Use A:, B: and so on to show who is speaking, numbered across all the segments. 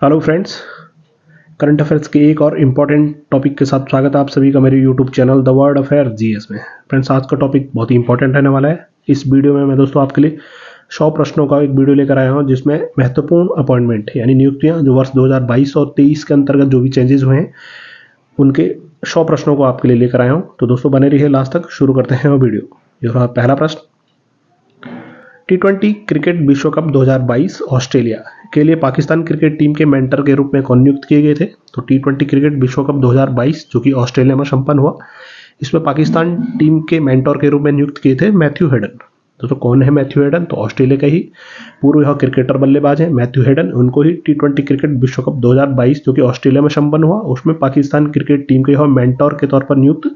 A: Hello friends, current affairs के एक और इम्पॉर्टेंट टॉपिक के साथ स्वागत है आप सभी का मेरे YouTube channel the world affair GS में। फ्रेंड्स, आज का टॉपिक बहुत ही इंपॉर्टेंट रहने वाला है। इस वीडियो में मैं दोस्तों आपके लिए 100 प्रश्नों का एक वीडियो लेकर आया हूं, जिसमें महत्वपूर्ण अपॉइंटमेंट यानी नियुक्तियां जो वर्ष 2022 और 23 के अंतर्गत जो भी चेंजेस हुए हैं उनके 100 प्रश्नों को आपके लिए लेकर आया हूँ। तो दोस्तों बने रहिए लास्ट तक। शुरू करते हैं वो वीडियो। ये रहा पहला प्रश्न। T20 क्रिकेट विश्व कप 2022 ऑस्ट्रेलिया के लिए पाकिस्तान क्रिकेट टीम के मेंटर के रूप में कौन नियुक्त किए गए थे? तो T20 क्रिकेट विश्व कप 2022 जो कि ऑस्ट्रेलिया में संपन्न हुआ, इसमें पाकिस्तान टीम के मेंटर के रूप में नियुक्त किए थे मैथ्यू हेडन। तो कौन है मैथ्यू हेडन? तो ऑस्ट्रेलिया का ही पूर्व यह क्रिकेटर बल्लेबाज है मैथ्यू हेडन। उनको ही T20 क्रिकेट विश्व कप 2022 जो कि ऑस्ट्रेलिया में संपन्न हुआ, उसमें पाकिस्तान क्रिकेट टीम के यह मेंटर के तौर पर नियुक्त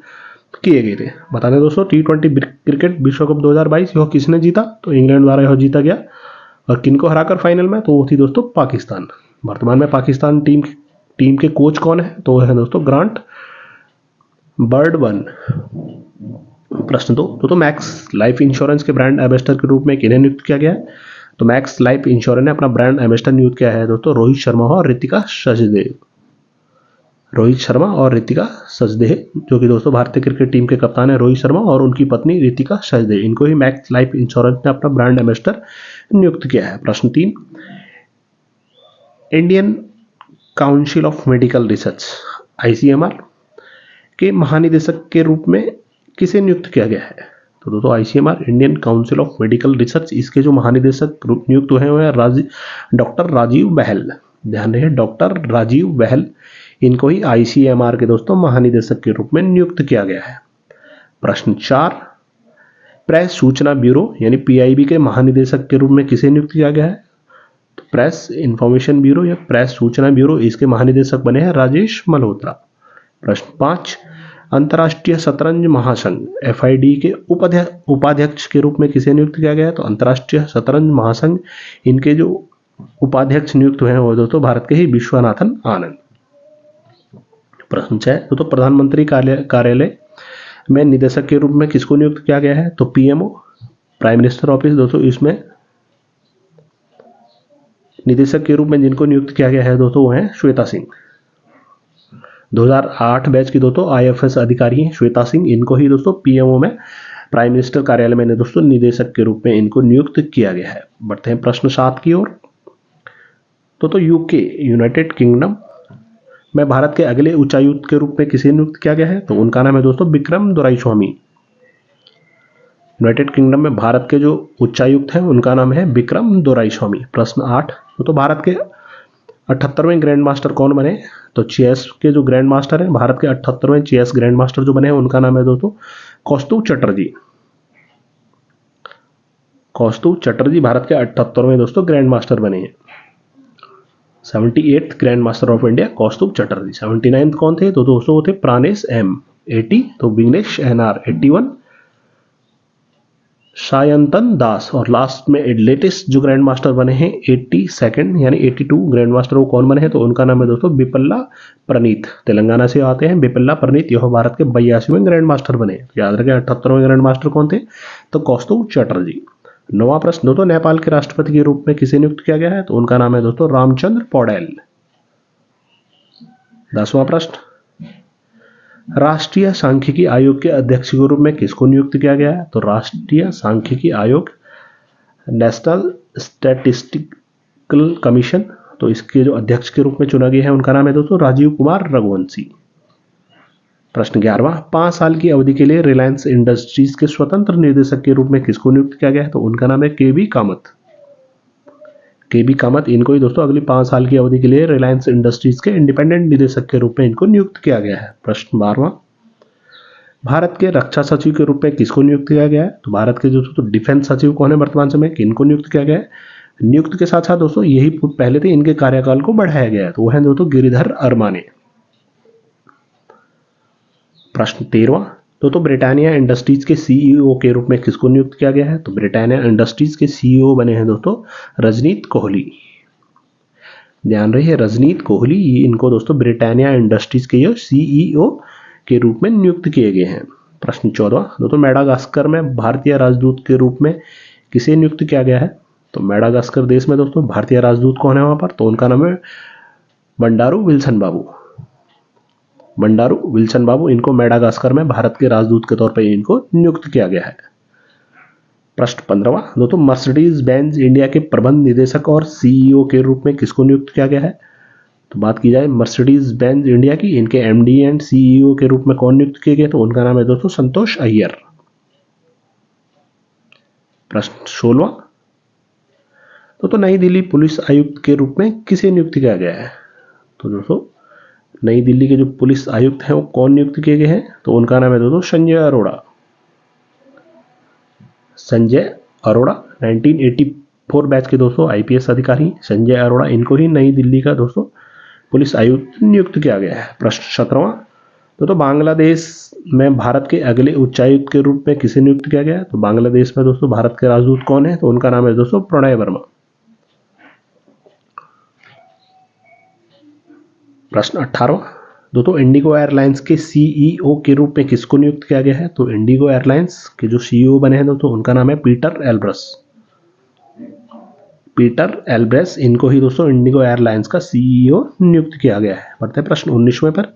A: किए गए थे। बता दें दोस्तों, T20 क्रिकेट विश्व कप 2022 यह किसने जीता? तो इंग्लैंड द्वारा यह जीता गया। और किनको हराकर फाइनल में? तो वो थी दोस्तों पाकिस्तान। वर्तमान में पाकिस्तान टीम के कोच कौन है? तो है दोस्तों ग्रांट बर्डवन। प्रश्न दो। तो मैक्स लाइफ इंश्योरेंस के ब्रांड एम्बेसडर के रूप में किन्हें नियुक्त किया गया है? तो मैक्स लाइफ इंश्योरेंस ने अपना ब्रांड एम्बेसडर नियुक्त किया है दोस्तों रोहित शर्मा और ऋतिका सचदेव। रोहित शर्मा और ऋतिका सचदेव, जो कि दोस्तों भारतीय क्रिकेट टीम के कप्तान है रोहित शर्मा और उनकी पत्नी ऋतिका सचदेव। इनको ही मैक्स लाइफ इंश्योरेंस ने अपना ब्रांड एम्बेसडर नियुक्त किया है। प्रश्न 3। Indian council of medical research ICMR के महानिदेशक के रूप में किसे नियुक्त किया गया है? तो दोस्तों ICMR Indian council of medical research, इसके जो महानिदेशक नियुक्त हुए हैं डॉक्टर राजीव बहल। ध्यान रहे, डॉक्टर राजीव बहल। इनको ही ICMR के दोस्तों महानिदेशक के रूप में नियुक्त किया गया है। प्रश्न 4। प्रेस सूचना ब्यूरो यानी PIB के महानिदेशक के रूप में किसे नियुक्त किया गया है? तो प्रेस इंफॉर्मेशन ब्यूरो या प्रेस सूचना ब्यूरो, इसके महानिदेशक बने हैं राजेश मल्होत्रा। प्रश्न 5। अंतर्राष्ट्रीय शतरंज महासंघ FID के उपाध्यक्ष के रूप में किसे नियुक्त किया गया है? तो अंतर्राष्ट्रीय शतरंज महासंघ, इनके जो उपाध्यक्ष नियुक्त हुए हैं वो दोस्तों भारत के ही विश्वनाथन आनंद। प्रश्न 6। तो प्रधानमंत्री कार्यालय में निदेशक के रूप में किसको नियुक्त किया गया है? तो PMO प्राइम मिनिस्टर ऑफिस। दोस्तों इसमें निदेशक के रूप में जिनको नियुक्त किया गया है दोस्तों वो हैं श्वेता सिंह। 2008 बैच की दोस्तों IFS अधिकारी हैं श्वेता सिंह। इनको ही दोस्तों PMO में प्राइम मिनिस्टर कार्यालय में दोस्तों निदेशक के रूप में इनको नियुक्त किया गया है। बढ़ते हैं प्रश्न 7 की ओर। तो UK यूनाइटेड किंगडम में भारत के अगले उच्चायुक्त के रूप में किसे नियुक्त किया गया है? तो उनका नाम है दोस्तों विक्रम दोराईस्वामी। यूनाइटेड किंगडम में भारत के जो उच्चायुक्त हैं उनका नाम है विक्रम दोराईस्वामी। प्रश्न 8। तो भारत के 78वें ग्रैंड मास्टर कौन बने? तो चेस के जो ग्रैंड मास्टर हैं, भारत के 78वें चेस ग्रैंड मास्टर जो बने हैं उनका नाम है दोस्तों कौस्तुभ चटर्जी। कौस्तुभ चटर्जी भारत के 78वें दोस्तों ग्रैंड मास्टर बने हैं। 78th grand master of India Kaustubh Chatterjee. 79th कौन थे? तो दोस्तों वो थे प्राणेश M। 80 तो विघ्नेश NR। 81 सायंतन दास। और लास्ट में लेटेस्ट जो ग्रैंड मास्टर बने हैं 82nd यानी 82 ग्रैंड मास्टर वो कौन बने हैं? तो उनका नाम है दोस्तों बिपल्ला प्रणीत। तेलंगाना से आते हैं बिपल्ला प्रणीत। यह भारत के 82वें ग्रैंड मास्टर बने। याद रखें 78वें ग्रैंड मास्टर कौन थे? तो कौस्तुभ चटर्जी। 9वां प्रश्न। दोस्तों नेपाल के राष्ट्रपति के रूप में किसे नियुक्त किया गया है? तो उनका नाम है दोस्तों रामचंद्र पौडेल। 10वां प्रश्न। राष्ट्रीय सांख्यिकी आयोग के अध्यक्ष के रूप में किसको नियुक्त किया गया है? तो राष्ट्रीय सांख्यिकी आयोग नेशनल स्टैटिस्टिकल कमीशन, तो इसके जो अध्यक्ष के रूप में चुना गया है उनका नाम है दोस्तों राजीव कुमार रघुवंशी। प्रश्न 11वां। 5 साल की अवधि के लिए रिलायंस इंडस्ट्रीज के स्वतंत्र निदेशक के रूप में किसको नियुक्त किया गया है? तो उनका नाम है KB कामत। KB कामत, इनको ही दोस्तों अगली 5 साल की अवधि के लिए रिलायंस इंडस्ट्रीज के इंडिपेंडेंट निदेशक के रूप में इनको नियुक्त किया गया है। प्रश्न 12वां। भारत के रक्षा सचिव के रूप में किसको नियुक्त किया गया है? तो भारत के दोस्तों डिफेंस सचिव कौन है वर्तमान समय, किनको नियुक्त किया गया है? नियुक्त के साथ साथ दोस्तों यही पहले थे, इनके कार्यकाल को बढ़ाया गया है, तो वह है दोस्तों गिरिधर अरमाने। प्रश्न 13वां। तो ब्रिटानिया इंडस्ट्रीज के CEO के रूप में किसको नियुक्त किया गया है? तो ब्रिटानिया इंडस्ट्रीज के CEO बने हैं दोस्तों रजनीत कोहली। ध्यान रहे, रजनीत कोहली, इनको दोस्तों ब्रिटानिया इंडस्ट्रीज के CEO के रूप में नियुक्त किए गए हैं। प्रश्न 14। दोस्तों मेडागास्कर में भारतीय राजदूत के रूप में किसे नियुक्त किया गया है? तो मेडागास्कर देश में दोस्तों भारतीय राजदूत कौन है वहां पर? तो उनका नाम है बंडारू विल्सन बाबू। बंडारू विल्सन बाबू, इनको मेडागास्कर में भारत के राजदूत के तौर पर इनको नियुक्त किया गया है। प्रश्न 15वां, दोस्तों मर्सिडीज बेंज इंडिया के प्रबंध निदेशक और सीईओ के रूप में किसको नियुक्त किया गया है? तो बात की जाए मर्सिडीज बेंज इंडिया की, इनके एमडी एंड सीईओ के रूप में कौन नियुक्त किए गए? तो उनका नाम है दोस्तों संतोष अय्यर। प्रश्न 16वां, तो नई दिल्ली पुलिस आयुक्त के रूप में किसे नियुक्त किया गया है? तो दोस्तों नई दिल्ली के जो पुलिस आयुक्त हैं वो कौन नियुक्त किए गए हैं? तो उनका नाम है दोस्तों संजय अरोड़ा। संजय अरोड़ा 1984 बैच के दोस्तों आईपीएस अधिकारी संजय अरोड़ा, इनको ही नई दिल्ली का दोस्तों पुलिस आयुक्त नियुक्त किया गया है। प्रश्न 17वां, तो बांग्लादेश में भारत के अगले उच्चायुक्त के रूप में किसे नियुक्त किया गया है? तो बांग्लादेश में दोस्तों भारत के राजदूत कौन है? तो उनका नाम है दोस्तों प्रणय वर्मा। प्रश्न 18वां, दोस्तों इंडिगो एयरलाइंस के सीईओ के रूप में किसको नियुक्त किया गया है? तो इंडिगो एयरलाइंस के जो सीईओ बने हैं दोस्तों उनका नाम है पीटर एल्ब्रस। पीटर एल्ब्रस, इनको ही दोस्तों इंडिगो एयरलाइंस का सीईओ नियुक्त किया गया है। बढ़ते हैं प्रश्न 19वें पर।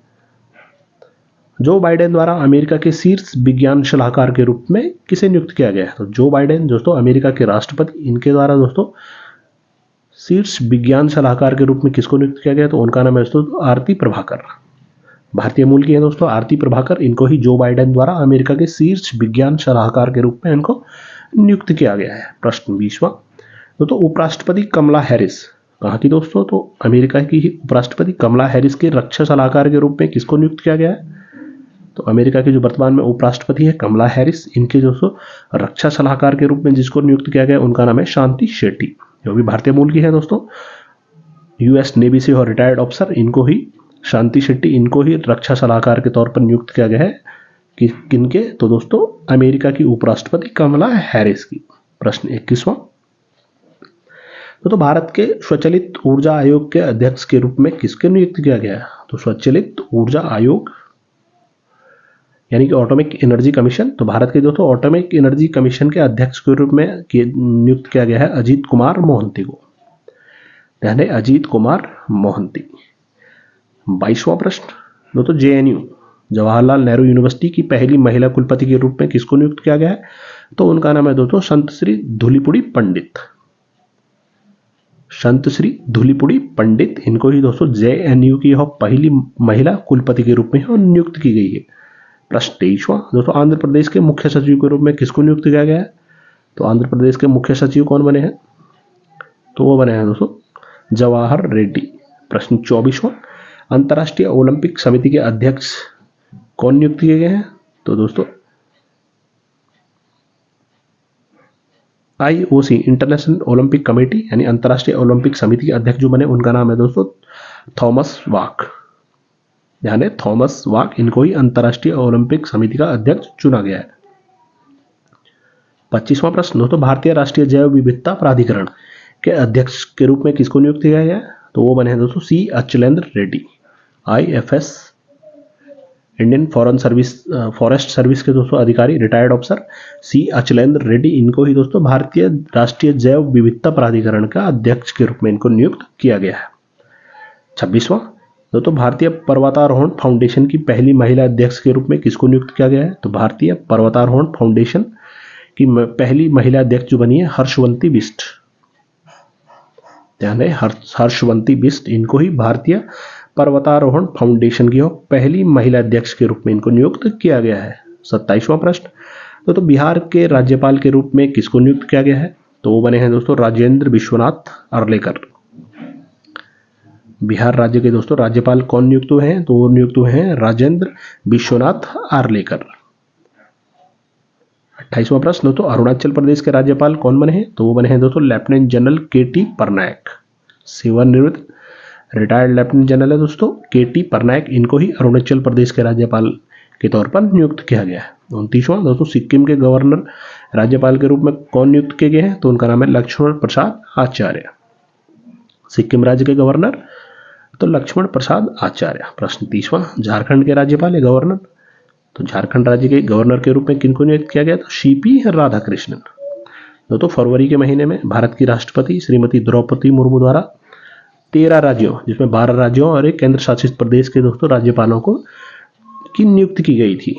A: जो बाइडेन द्वारा अमेरिका के शीर्ष विज्ञान सलाहकार के रूप में किसे नियुक्त किया गया है? तो जो बाइडेन दोस्तों अमेरिका के राष्ट्रपति, इनके द्वारा दोस्तों शीर्ष विज्ञान सलाहकार के रूप में किसको नियुक्त किया गया? तो उनका नाम है दोस्तों आरती प्रभाकर। भारतीय मूल की है दोस्तों आरती प्रभाकर, इनको ही जो बाइडेन द्वारा अमेरिका के शीर्ष विज्ञान सलाहकार के रूप में इनको नियुक्त किया गया है। प्रश्न 20वां, दोस्तों उपराष्ट्रपति कमला हैरिस कहाँ की दोस्तों? तो अमेरिका की ही उपराष्ट्रपति कमला हैरिस के रक्षा सलाहकार के रूप में किसको नियुक्त किया गया है? तो अमेरिका के जो वर्तमान में उपराष्ट्रपति है कमला हैरिस, इनके दोस्तों रक्षा सलाहकार के रूप में जिसको नियुक्त किया गया उनका नाम है शांति शेट्टी, जो भी भारतीय मूल की है दोस्तों, यूएस नेवी से और रिटायर्ड ऑफिसर, इनको ही शांति शेट्टी, इनको ही रक्षा सलाहकार के तौर पर नियुक्त किया गया है कि किनके? तो दोस्तों अमेरिका की उपराष्ट्रपति कमला हैरिस की। प्रश्न 21वां, तो भारत के स्वचालित ऊर्जा आयोग के अध्यक्ष के रूप में किसके नियुक्त किया गया? तो स्वचालित ऊर्जा आयोग यानी कि ऑटोमिक एनर्जी कमीशन, तो भारत के दोस्तों ऑटोमिक एनर्जी कमीशन के अध्यक्ष के रूप में नियुक्त किया गया है अजीत कुमार मोहंती को। ध्यान है अजीत कुमार मोहंती। 22वां प्रश्न, दोस्तों जेएनयू जवाहरलाल नेहरू यूनिवर्सिटी की पहली महिला कुलपति के रूप में किसको नियुक्त किया गया है? तो उनका नाम है दोस्तों संत श्री धूलीपुड़ी पंडित। संत श्री धूलीपुड़ी पंडित, इनको ही दोस्तों जेएनयू की पहली महिला कुलपति के रूप में नियुक्त की गई है। प्रश्न 23वां, दोस्तों आंध्र प्रदेश के मुख्य सचिव के रूप में किसको नियुक्त किया गया है? तो आंध्र प्रदेश के मुख्य सचिव कौन बने हैं? तो वो बने हैं दोस्तों जवाहर रेड्डी। प्रश्न 24वां, अंतर्राष्ट्रीय ओलंपिक समिति के अध्यक्ष कौन नियुक्त किए गए हैं? तो दोस्तों आईओसी इंटरनेशनल ओलंपिक कमेटी यानी अंतर्राष्ट्रीय ओलंपिक समिति के अध्यक्ष जो बने उनका नाम है दोस्तों थॉमस वाक। ध्यान है थॉमस वाक, इनको ही अंतर्राष्ट्रीय ओलंपिक समिति का अध्यक्ष चुना गया है। 25वां प्रश्न, दोस्तों भारतीय राष्ट्रीय जैव विविधता प्राधिकरण के अध्यक्ष के रूप में किसको नियुक्त किया गया है? तो वो बने हैं दोस्तों C Achalendra Reddy. IFS Indian forest service के दोस्तों अधिकारी retired officer C Achalendra Reddy, इनको ही दोस्तों भारतीय राष्ट्रीय जैव विविधता प्राधिकरण का अध्यक्ष के रूप में इनको नियुक्त किया गया है। 26वां, दोस्तों भारतीय पर्वतारोहण फाउंडेशन की पहली महिला अध्यक्ष के रूप में किसको नियुक्त किया गया है? तो भारतीय पर्वतारोहण फाउंडेशन की पहली महिला अध्यक्ष जो बनी है हर्षवंती बिष्ट। ध्यान है हर्षवंती बिष्ट, इनको ही भारतीय पर्वतारोहण फाउंडेशन की पहली महिला अध्यक्ष के रूप में इनको नियुक्त किया गया है। 27वां प्रश्न, तो बिहार के राज्यपाल के रूप में किसको नियुक्त किया गया है? तो वो बने हैं दोस्तों राजेंद्र विश्वनाथ अर्लेकर। बिहार राज्य के दोस्तों राज्यपाल कौन नियुक्त हुए हैं? तो वो नियुक्त हुए हैं राजेंद्र विश्वनाथ आर्लेकर। 28वां प्रश्न, दोस्तों अरुणाचल प्रदेश के राज्यपाल कौन बने हैं? तो वो बने हैं दोस्तों लेफ्टिनेंट जनरल केटी पटनायक। सेवानिवृत्त रिटायर्ड लेफ्टिनेंट जनरल है दोस्तों केटी पटनायक, इनको ही अरुणाचल प्रदेश के राज्यपाल के तौर पर नियुक्त किया गया है। 29वां, दोस्तों सिक्किम के गवर्नर राज्यपाल के रूप में कौन नियुक्त किए गए हैं? तो उनका नाम है लक्ष्मण प्रसाद आचार्य। सिक्किम राज्य के गवर्नर तो लक्ष्मण प्रसाद आचार्य। प्रश्न 30वां, झारखंड के राज्यपाल या गवर्नर? तो झारखंड राज्य के गवर्नर के रूप में किनको नियुक्त किया गया? तो सीपी राधाकृष्णन। दोस्तों फरवरी के महीने में भारत की राष्ट्रपति श्रीमती द्रौपदी मुर्मू द्वारा 13 राज्यों, जिसमें 12 राज्यों और एक केंद्र शासित प्रदेश के दोस्तों राज्यपालों को की नियुक्ति की गई थी।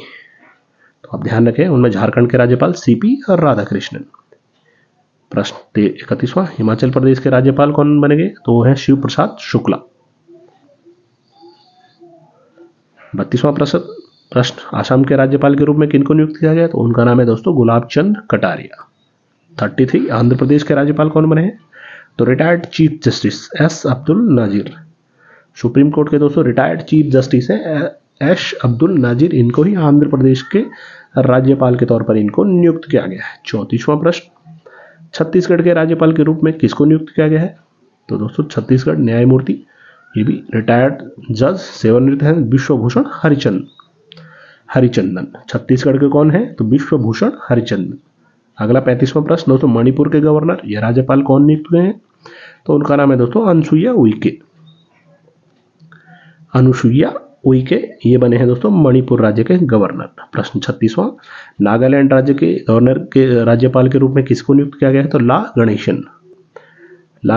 A: तो आप ध्यान रखें, उनमें झारखंड के राज्यपाल सीपी और राधाकृष्णन। प्रश्न 31वां, हिमाचल प्रदेश के राज्यपाल कौन बनेंगे? तो वो है शिव प्रसाद शुक्ला। 32वां प्रश्न, आसाम के राज्यपाल के रूप में किनको नियुक्त किया गया? तो उनका नाम है दोस्तों गुलाब चंद कटारिया। 33, आंध्र प्रदेश के राज्यपाल कौन बने हैं? तो retired chief justice S Abdul Nazir. Supreme court के दोस्तों रिटायर्ड चीफ जस्टिस है एस अब्दुल नाजिर, इनको ही आंध्र प्रदेश के राज्यपाल के तौर पर इनको नियुक्त किया गया है। 34वां प्रश्न, छत्तीसगढ़ के राज्यपाल के रूप में किसको नियुक्त किया गया है? तो दोस्तों छत्तीसगढ़ न्यायमूर्ति, ये भी रिटायर्ड जज सेवानिवृत्त हैं, विश्वभूषण हरिचंदन। छत्तीसगढ़ के कौन है? तो विश्वभूषण हरिचंदन। अगला 35वां प्रश्न दोस्तों, मणिपुर के गवर्नर या राज्यपाल कौन नियुक्त हुए हैं? तो उनका नाम है दोस्तों अनुसुईया उइके, ये बने हैं दोस्तों मणिपुर राज्य के गवर्नर। प्रश्न 36वां, नागालैंड राज्य के गवर्नर के राज्यपाल के रूप में किसको नियुक्त किया गया है? तो ला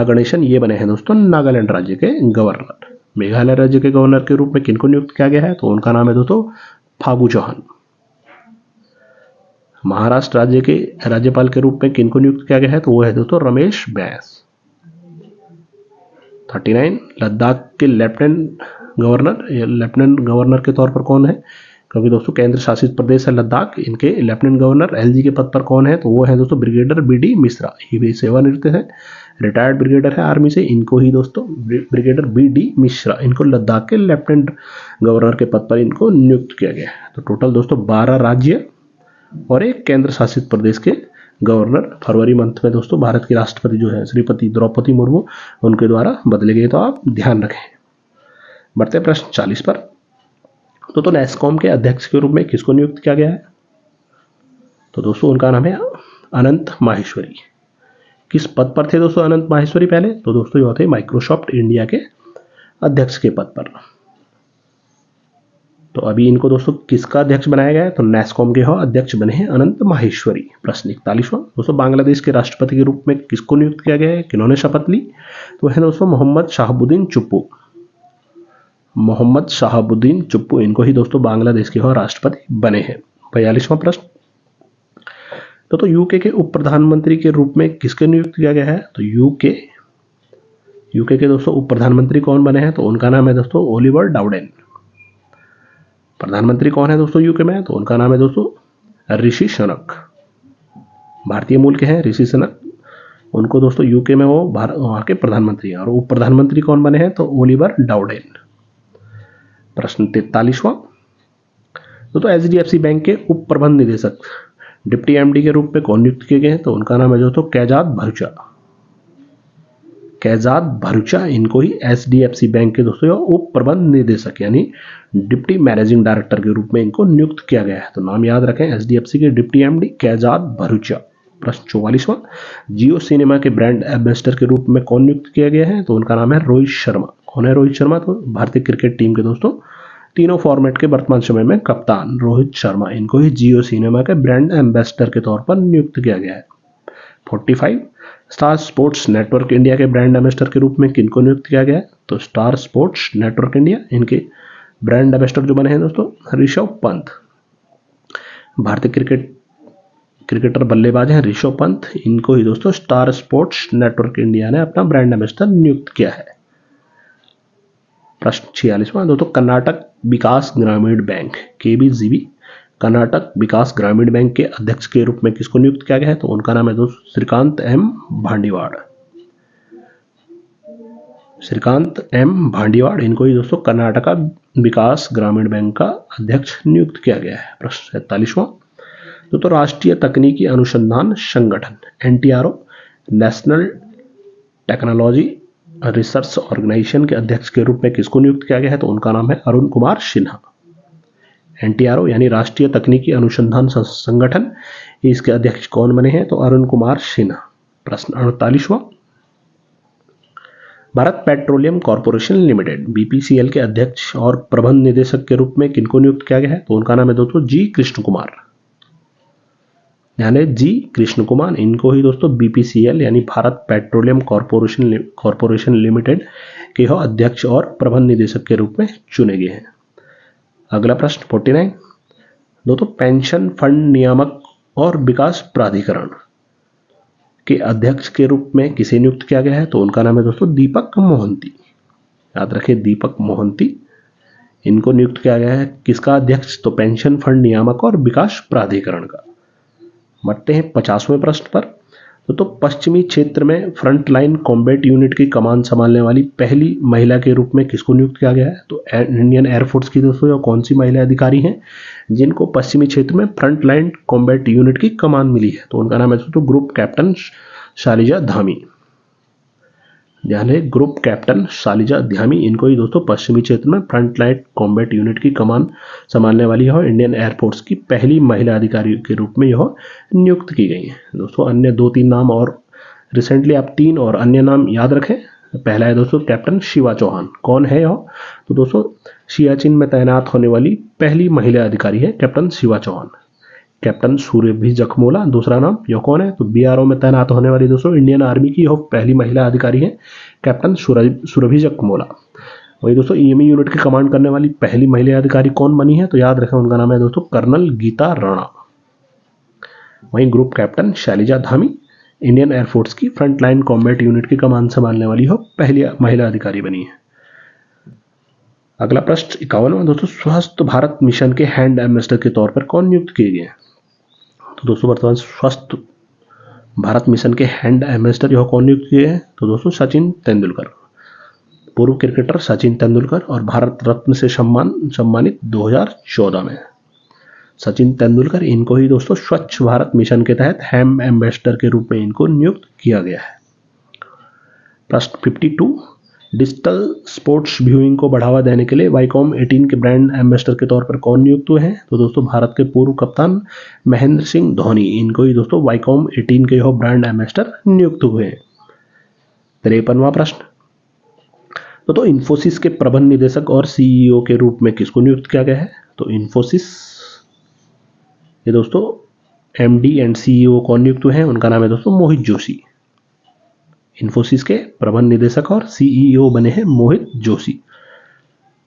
A: गणेशन, ये बने हैं दोस्तों नागालैंड राज्य के गवर्नर। मेघालय राज्य के गवर्नर के रूप में किनको नियुक्त किया गया है? तो उनका नाम है दोस्तों फागू चौहान। महाराष्ट्र राज्य के राज्यपाल के रूप में किनको नियुक्त किया गया है? तो वो है दोस्तों रमेश बैस। 39, लद्दाख के लेफ्टिनेंट गवर्नर के तौर पर कौन है? क्योंकि दोस्तों केंद्र शासित प्रदेश है लद्दाख, इनके लेफ्टिनेंट गवर्नर एलजी के पद पर कौन है? तो वो है दोस्तों ब्रिगेडियर बीडी मिश्रा। ये भी सेवानिवृत्त है, रिटायर्ड ब्रिगेडियर है आर्मी से, इनको ही दोस्तों ब्रिगेडियर बीडी मिश्रा, इनको लद्दाख के लेफ्टिनेंट गवर्नर के पद पर इनको नियुक्त किया गया है। तो टोटल दोस्तों 12 राज्य और एक केंद्र शासित प्रदेश के गवर्नर फरवरी मंथ में दोस्तों भारत की राष्ट्रपति जो है श्रीमती द्रौपदी मुर्मू, उनके द्वारा बदले गए। तो आप ध्यान रखें। बढ़ते प्रश्न 40 पर। तो नेस्कॉम के अध्यक्ष के रूप में किसको नियुक्त किया गया है? तो दोस्तों उनका नाम है अनंत माहेश्वरी। किस पद पर थे दोस्तों अनंत माहेश्वरी पहले? तो दोस्तों ये थे माइक्रोसॉफ्ट इंडिया के अध्यक्ष के पद पर। तो अभी इनको दोस्तों किसका अध्यक्ष बनाया गया है? तो नेस्कॉम के अध्यक्ष बने हैं अनंत माहेश्वरी। प्रश्न 41वां दोस्तों, बांग्लादेश के राष्ट्रपति के रूप में किसको नियुक्त किया गया है? किन्होंने शपथ ली? तो है दोस्तों मोहम्मद शाहबुद्दीन चुप्पू, इनको ही दोस्तों बांग्लादेश के राष्ट्रपति बने हैं। 42वां प्रश्न, तो यूके के उप प्रधानमंत्री के रूप में किसके नियुक्त किया गया है? तो यूके के दोस्तों उप प्रधानमंत्री कौन बने हैं? तो उनका नाम है दोस्तों ओलिवर डाउडेन। प्रधानमंत्री कौन है दोस्तों यूके में? तो उनका नाम है दोस्तों ऋषि सुनक। भारतीय मूल के हैं ऋषि सुनक, उनको दोस्तों यूके में वो वहां के प्रधानमंत्री हैं। और उप प्रधानमंत्री कौन बने हैं? तो ओलिवर डाउडेन। प्रश्न 43वां, तो एचडीएफसी बैंक के उप प्रबंध निदेशक डिप्टी एमडी के रूप में कौन नियुक्त किए गए हैं? तो उनका नाम है दोस्तों कैजाद भरूचा, इनको ही एचडीएफसी बैंक के दोस्तों उप प्रबंध निदेशक यानी डिप्टी मैनेजिंग डायरेक्टर के रूप में इनको नियुक्त किया गया है। तो नाम याद रखें, एचडीएफसी के डिप्टी एमडी कैजाद भरूचा। प्रश्न 44वां, जियो सिनेमा के ब्रांड एम्बेसडर के रूप में कौन नियुक्त किया गया है? तो उनका नाम है रोहित शर्मा। कौन है रोहित शर्मा? तो भारतीय क्रिकेट टीम के दोस्तों तीनों फॉर्मेट के वर्तमान समय में कप्तान रोहित शर्मा, इनको ही जियो सिनेमा के ब्रांड एम्बेसडर के तौर पर नियुक्त किया गया है। 45, स्टार स्पोर्ट्स नेटवर्क इंडिया के ब्रांड एम्बेसडर के रूप में किनको नियुक्त किया गया है? तो स्टार स्पोर्ट्स नेटवर्क इंडिया, इनके ब्रांड एम्बेसडर जो बने हैं दोस्तों ऋषभ पंत। भारतीय क्रिकेटर बल्लेबाज हैं ऋषभ पंत, इनको ही दोस्तों स्टार स्पोर्ट्स नेटवर्क इंडिया ने अपना ब्रांड एम्बेसडर नियुक्त किया है। प्रश्न 46वां, दोस्तों कर्नाटक विकास ग्रामीण बैंक केबीजीबी कर्नाटक विकास ग्रामीण बैंक के अध्यक्ष के रूप में किसको नियुक्त किया गया है? तो उनका नाम है दोस्तों श्रीकांत एम भांडीवाड़, इनको ही दोस्तों कर्नाटका विकास ग्रामीण बैंक का अध्यक्ष नियुक्त किया गया है। प्रश्न 47वां, तो राष्ट्रीय तकनीकी अनुसंधान संगठन NTRO national technology research organisation के अध्यक्ष के रूप में किसको नियुक्त किया गया है? तो उनका नाम है अरुण कुमार सिन्हा। एनटीआरओ यानी राष्ट्रीय तकनीकी अनुसंधान संगठन, इसके अध्यक्ष कौन बने हैं? तो अरुण कुमार सिन्हा। प्रश्न 48वां, Bharat petroleum corporation limited BPCL के अध्यक्ष और प्रबंध निदेशक के रूप में किनको नियुक्त किया गया है? तो उनका नाम है दोस्तों जी कृष्ण कुमार, यानी जी कृष्ण कुमार, इनको ही दोस्तों बीपीसीएल यानी भारत पेट्रोलियम कॉर्पोरेशन लिमिटेड के यह अध्यक्ष और प्रबंध निदेशक के रूप में चुने गए हैं। अगला प्रश्न 49, दोस्तों पेंशन फंड नियामक और विकास प्राधिकरण के अध्यक्ष के रूप में किसे नियुक्त किया गया है? तो उनका नाम है दोस्तों दीपक मोहंती। याद रखें, दीपक मोहंती, इनको नियुक्त किया गया है। किसका अध्यक्ष? तो पेंशन फंड नियामक और विकास प्राधिकरण का। बढ़ते हैं 50वें प्रश्न पर। तो पश्चिमी क्षेत्र में फ्रंट लाइन कॉम्बैट यूनिट की कमान संभालने वाली पहली महिला के रूप में किसको नियुक्त किया गया है? तो इंडियन एयरफोर्स की दोस्तों कौन सी महिला अधिकारी हैं जिनको पश्चिमी क्षेत्र में फ्रंट लाइन कॉम्बैट यूनिट की कमान मिली है? तो उनका नाम है दोस्तों ग्रुप कैप्टन शालिजा धामी। ध्यान है, ग्रुप कैप्टन शालिजा धामी, इनको ही दोस्तों पश्चिमी क्षेत्र में फ्रंट लाइन कॉम्बैट यूनिट की कमान संभालने वाली यह इंडियन एयरफोर्स की पहली महिला अधिकारी के रूप में यह नियुक्त की गई है। दोस्तों अन्य 2-3 नाम और रिसेंटली आप 3 और अन्य नाम याद रखें। पहला है दोस्तों कैप्टन शिवा चौहान। कौन है यह? तो दोस्तों सियाचिन में तैनात होने वाली पहली महिला अधिकारी है कैप्टन शिवा चौहान। कैप्टन सूरभि जखमोला दूसरा नाम। यह कौन है? तो बीआरओ में तैनात होने वाली दोस्तों इंडियन आर्मी की यह पहली महिला अधिकारी है कैप्टन सूरभि जखमोला। वही दोस्तों ईएमई यूनिट की कमांड करने वाली पहली महिला अधिकारी कौन बनी है? तो याद रखें, उनका नाम है दोस्तों कर्नल गीता राणा। वहीं group captain Shailja Dhami Indian air force की फ्रंट लाइन कॉम्बैट यूनिट की कमान संभालने वाली हो पहली महिला अधिकारी बनी है। अगला प्रश्न 51वां, दोस्तों स्वस्थ भारत मिशन के हैंड एम्बेसडर के तौर पर कौन नियुक्त किए गए? तो दोस्तों वर्तमान स्वस्थ भारत मिशन के हैंड एम्बेसडर यह कौन नियुक्त किए हैं? तो दोस्तों सचिन तेंदुलकर, पूर्व क्रिकेटर सचिन तेंदुलकर, और भारत रत्न से सम्मानित 2014 में सचिन तेंदुलकर, इनको ही दोस्तों स्वच्छ भारत मिशन के तहत हैंड एम्बेसडर के रूप में इनको नियुक्त किया गया है। प्रश्न 52, डिजिटल स्पोर्ट्स व्यूइंग को बढ़ावा देने के लिए वाईकॉम 18 के ब्रांड एम्बेसडर के तौर पर कौन नियुक्त हुए हैं? तो दोस्तों भारत के पूर्व कप्तान महेंद्र सिंह धोनी, इनको ही दोस्तों वाईकॉम 18 के यह ब्रांड एम्बेसडर नियुक्त हुए हैं। 53वां प्रश्न, तो इन्फोसिस के प्रबंध निदेशक और सीईओ के रूप में किसको नियुक्त किया गया है? तो इन्फोसिस ये दोस्तों एमडी एंड सीईओ कौन नियुक्त हुए हैं? उनका नाम है दोस्तों मोहित जोशी। इन्फोसिस के प्रबंध निदेशक और सीईओ बने हैं मोहित जोशी।